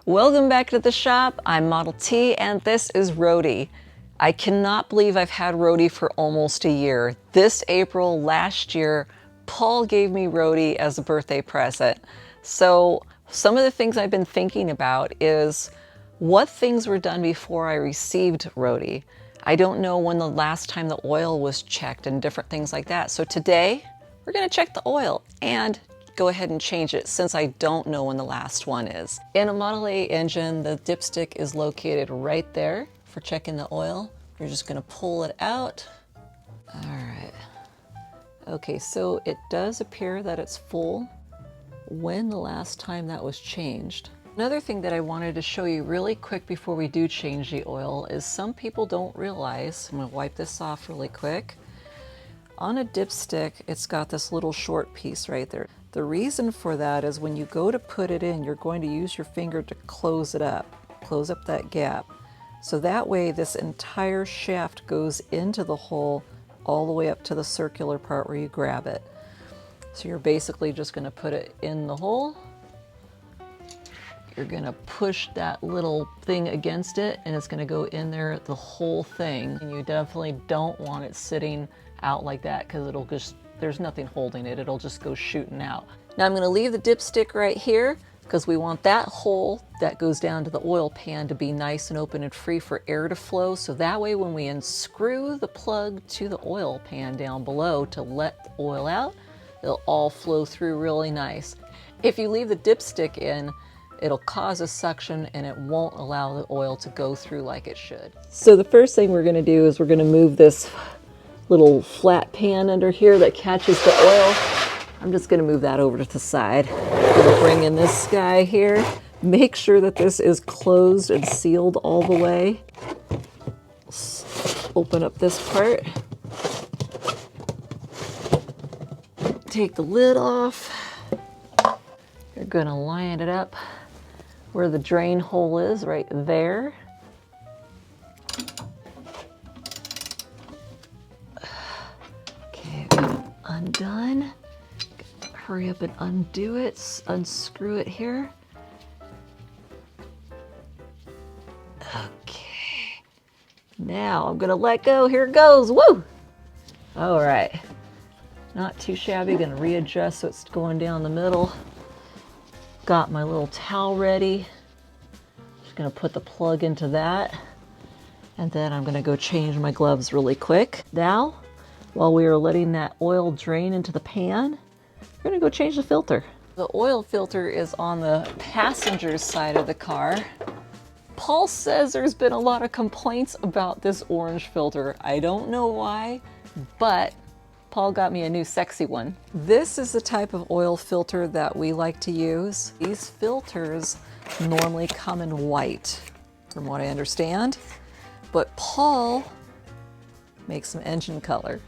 Welcome back to the shop. I'm Model T and this is Roadie. I cannot believe I've had Roadie for almost a year. This April last year, Paul gave me Roadie as a birthday present. So some of the things I've been thinking about is what things were done before I received Roadie. I don't know when the last time the oil was checked and different things like that. So today we're going to check the oil and go ahead and change it since I don't know when the last one is. In a Model A engine, the dipstick is located right there for checking the oil. We're just going to pull it out. All right. Okay, so it does appear that it's full. When the last time that was changed? Another thing that I wanted to show you really quick before we do change the oil is some people don't realize, I'm going to wipe this off really quick. On a dipstick, it's got this little short piece right there. The reason for that is when you go to put it in, you're going to use your finger to close it up, close up that gap. So that way this entire shaft goes into the hole all the way up to the circular part where you grab it. So you're basically just going to put it in the hole. You're going to push that little thing against it and it's going to go in there, the whole thing. And you definitely don't want it sitting out like that because it'll just, there's nothing holding it. It'll just go shooting out. Now I'm going to leave the dipstick right here because we want that hole that goes down to the oil pan to be nice and open and free for air to flow. So that way when we unscrew the plug to the oil pan down below to let the oil out, it'll all flow through really nice. If you leave the dipstick in, it'll cause a suction and it won't allow the oil to go through like it should. So the first thing we're going to do is we're going to move this little flat pan under here that catches the oil. I'm just going to move that over to the side. I'm going to bring in this guy here. Make sure that this is closed and sealed all the way. Let's open up this part. Take the lid off. You're going to line it up where the drain hole is, right there. Okay, undone. Hurry up and undo it, unscrew it here. Okay, now I'm gonna let go, here it goes, woo! All right, not too shabby, gonna readjust so it's going down the middle. Got my little towel ready. Just gonna put the plug into that. And then I'm gonna go change my gloves really quick. Now, while we are letting that oil drain into the pan, we're gonna go change the filter. The oil filter is on the passenger side of the car. Paul says there's been a lot of complaints about this orange filter. I don't know why, but Paul got me a new sexy one. This is the type of oil filter that we like to use. These filters normally come in white, from what I understand, but Paul makes some engine color.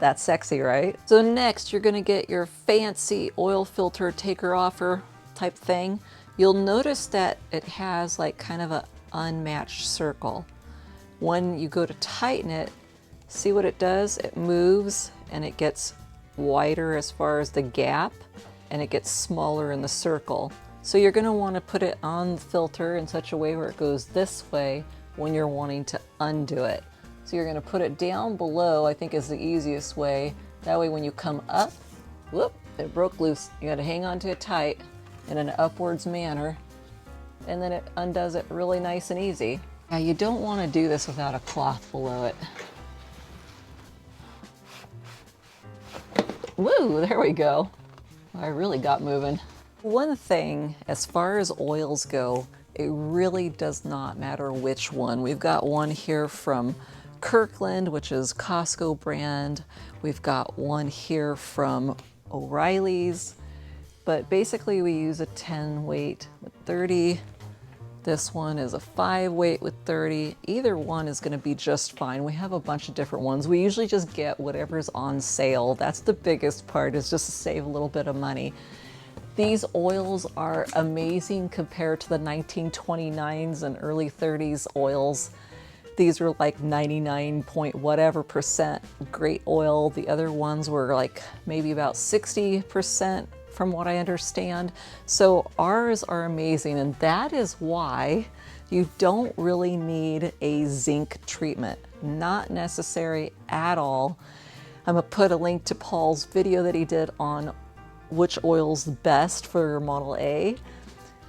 That's sexy, right? So next, you're gonna get your fancy oil filter taker-offer type thing. You'll notice that it has like kind of an unmatched circle. When you go to tighten it, see what it does? It moves and it gets wider as far as the gap and it gets smaller in the circle. So you're going to want to put it on the filter in such a way where it goes this way when you're wanting to undo it. So you're going to put it down below, I think is the easiest way. That way when you come up, whoop, it broke loose. You got to hang on to it tight in an upwards manner and then it undoes it really nice and easy. Now you don't want to do this without a cloth below it. Woo, there we go. I really got moving. One thing, as far as oils go, it really does not matter which one. We've got one here from Kirkland, which is Costco brand. We've got one here from O'Reilly's, but basically we use a 10 weight with 30. This one is a 5 weight with 30. Either one is going to be just fine. We have a bunch of different ones. We usually just get whatever's on sale. That's the biggest part, is just to save a little bit of money. These oils are amazing compared to the 1929s and early 30s oils. These were like 99 point whatever percent great oil. The other ones were like maybe about 60% from what I understand. So ours are amazing, and that is why you don't really need a zinc treatment. Not necessary at all. I'm gonna put a link to Paul's video that he did on which oil's the best for your Model A.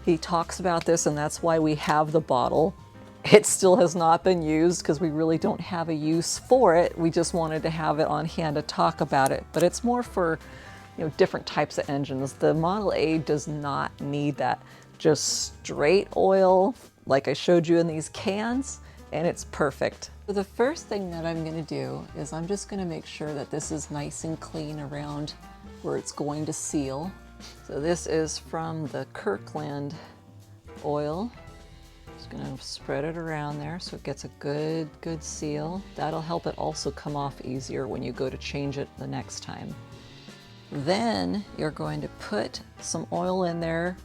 He talks about this, and that's why we have the bottle. It still has not been used because we really don't have a use for it. We just wanted to have it on hand to talk about it, but it's more for, you know, different types of engines. The Model A does not need that. Just straight oil, like I showed you in these cans, and it's perfect. So the first thing that I'm gonna do is I'm just gonna make sure that this is nice and clean around where it's going to seal. So this is from the Kirkland oil. Just gonna spread it around there so it gets a good seal. That'll help it also come off easier when you go to change it the next time. Then you're going to put some oil in there,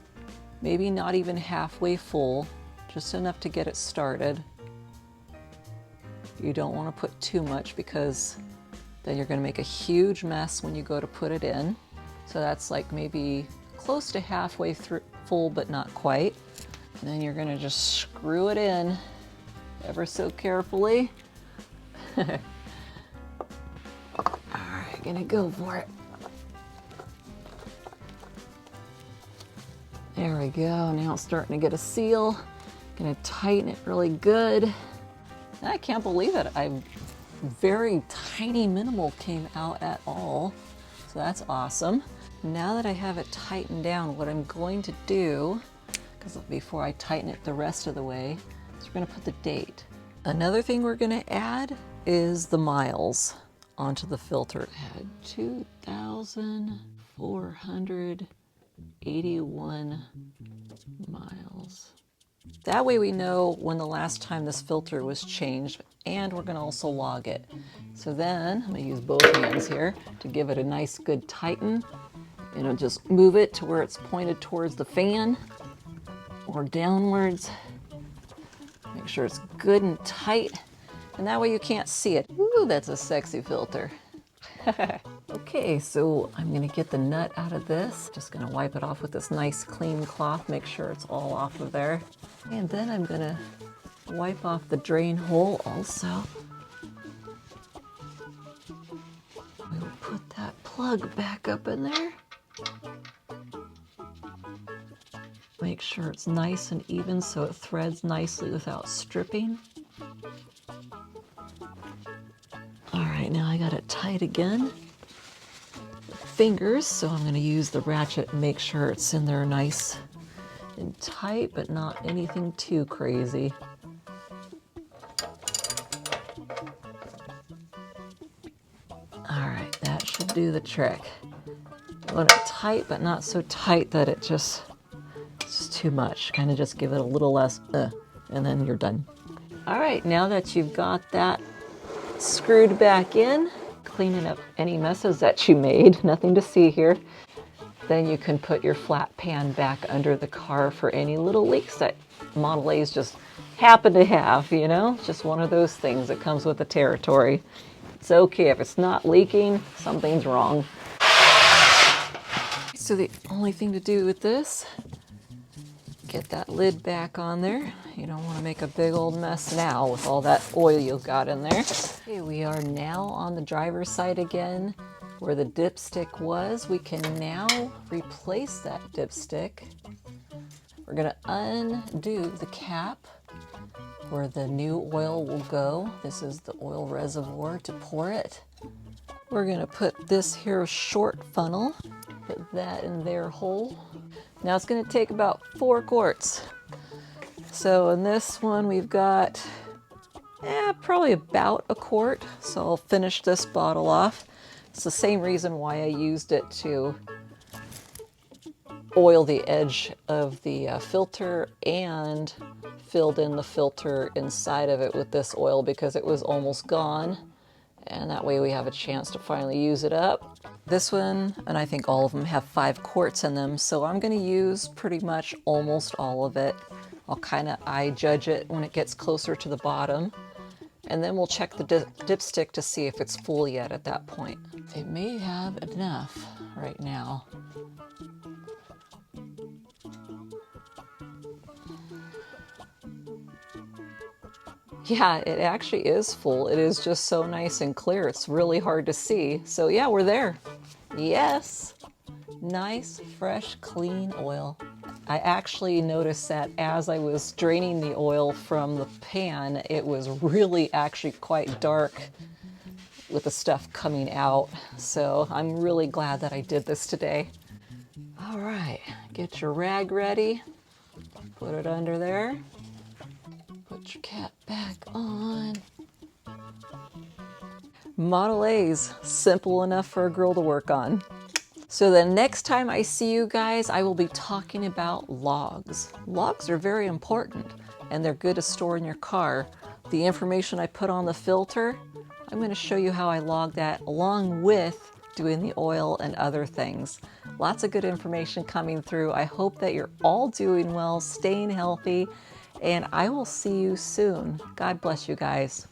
maybe not even halfway full, just enough to get it started. You don't want to put too much because then you're going to make a huge mess when you go to put it in. So that's like maybe close to halfway through full, but not quite. And then you're going to just screw it in ever so carefully. All right, gonna go for it. There we go. Now it's starting to get a seal. Gonna tighten it really good. And I can't believe it. Very tiny minimal came out at all. So that's awesome. Now that I have it tightened down, what I'm going to do, because before I tighten it the rest of the way, is we're going to put the date. Another thing we're going to add is the miles onto the filter. Add 2,481 miles. That way we know when the last time this filter was changed, and we're going to also log it. So then I'm going to use both hands here to give it a nice good tighten. You know, just move it to where it's pointed towards the fan or downwards. Make sure it's good and tight, and that way you can't see it. Ooh, that's a sexy filter. Okay, so I'm gonna get the nut out of this. Just gonna wipe it off with this nice clean cloth, make sure it's all off of there. And then I'm gonna wipe off the drain hole also. We'll put that plug back up in there. Make sure it's nice and even so it threads nicely without stripping. All right, now I got it tight again. Fingers, so I'm going to use the ratchet and make sure it's in there nice and tight, but not anything too crazy. All right, that should do the trick. I want it tight, but not so tight that it's just too much. Kind of just give it a little less, and then you're done. All right, now that you've got that screwed back in, cleaning up any messes that you made, nothing to see here, then you can put your flat pan back under the car for any little leaks that Model A's just happen to have, you know? Just one of those things that comes with the territory. It's okay if it's not leaking, something's wrong. So the only thing to do with this, get that lid back on there. You don't want to make a big old mess now with all that oil you've got in there. Okay, we are now on the driver's side again where the dipstick was. We can now replace that dipstick. We're going to undo the cap where the new oil will go. This is the oil reservoir to pour it. We're going to put this here short funnel, put that in their hole. Now it's going to take about 4 quarts. So in this one we've got probably about a quart. So I'll finish this bottle off. It's the same reason why I used it to oil the edge of the filter and filled in the filter inside of it with this oil because it was almost gone. And that way we have a chance to finally use it up. This one, and I think all of them, have 5 quarts in them, so I'm going to use pretty much almost all of it. I'll kind of eye judge it when it gets closer to the bottom, and then we'll check the dipstick to see if it's full yet at that point. It may have enough right now. Yeah, it actually is full. It is just so nice and clear. It's really hard to see. So yeah, we're there. Yes. Nice, fresh, clean oil. I actually noticed that as I was draining the oil from the pan, it was really actually quite dark with the stuff coming out. So I'm really glad that I did this today. All right, get your rag ready. Put it under there. Put your cap back on. Model A's, simple enough for a girl to work on. So the next time I see you guys, I will be talking about logs. Logs are very important and they're good to store in your car. The information I put on the filter, I'm going to show you how I log that along with doing the oil and other things. Lots of good information coming through. I hope that you're all doing well, staying healthy, and I will see you soon. God bless you guys.